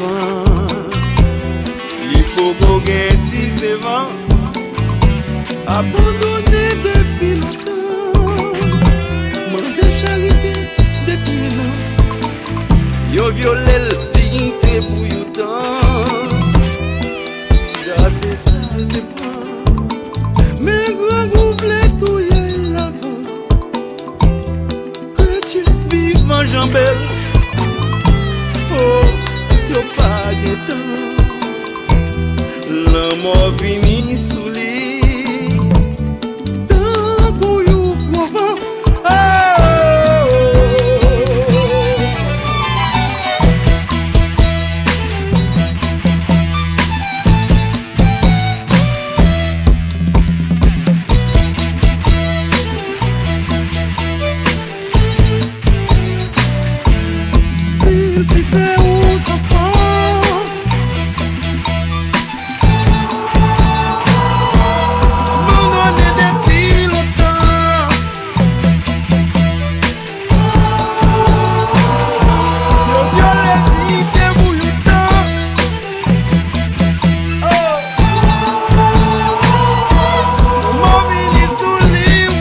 enfants. L'hypogo gen 19 ans, abandonné depuis longtemps. Mandé charité depuis un an. Yo violé le dignité pour you temps. Grâce à ça, je te prends. Mais grand groupe les touilles l'avant. Que Dieu vive en jambelle. Oh, yo pas de temps. L'amour vini sous lit. Tant pour you pour avant. Il faisait aux enfants. Abandonné depuis longtemps. Yo violé dignité pour you temps. Oh, mon vini sous livre.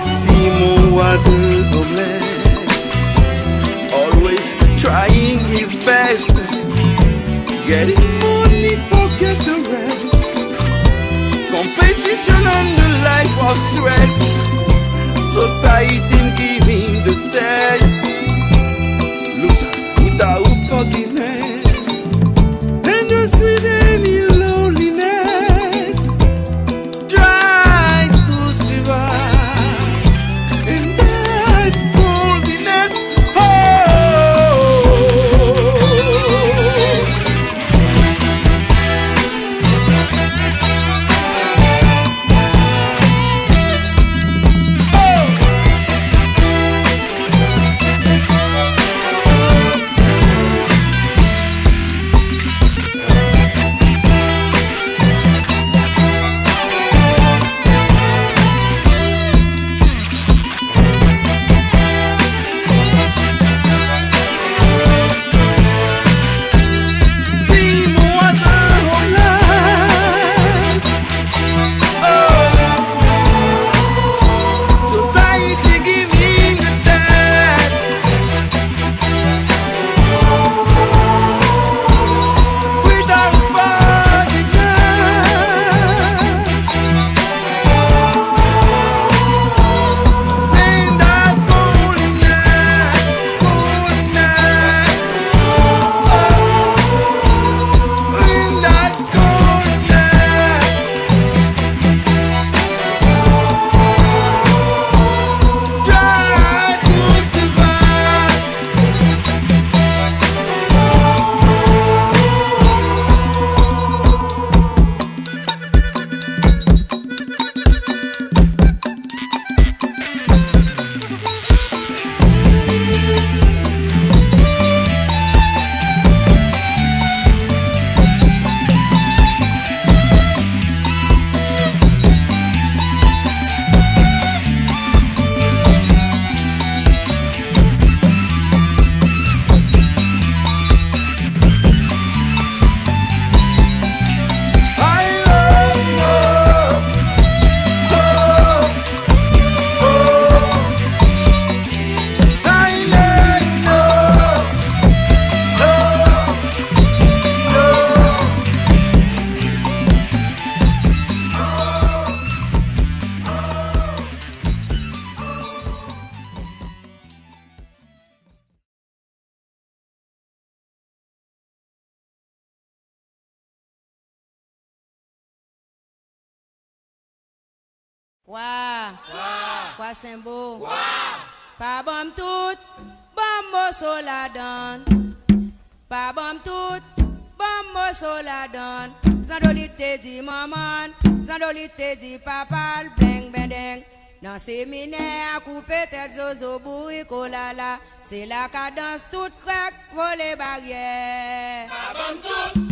Simon was a homeless, always trying his best, getting money, forget the rest. Competition and the life of stress, society giving the test. Loser without forgiveness, and the street any loneliness. Try to survive in that boldness. quoi Saint-Beau. Wow. Pas bon tout, bon mosso la donne. Pas bon tout, bon mosso la donne. Zandolite dit maman, Zandolite dit papa, bling bendeng. Dans séminaire, à couper tête zozo boui kolala. C'est la cadence toute craque, voler barrière. Pas bon tout.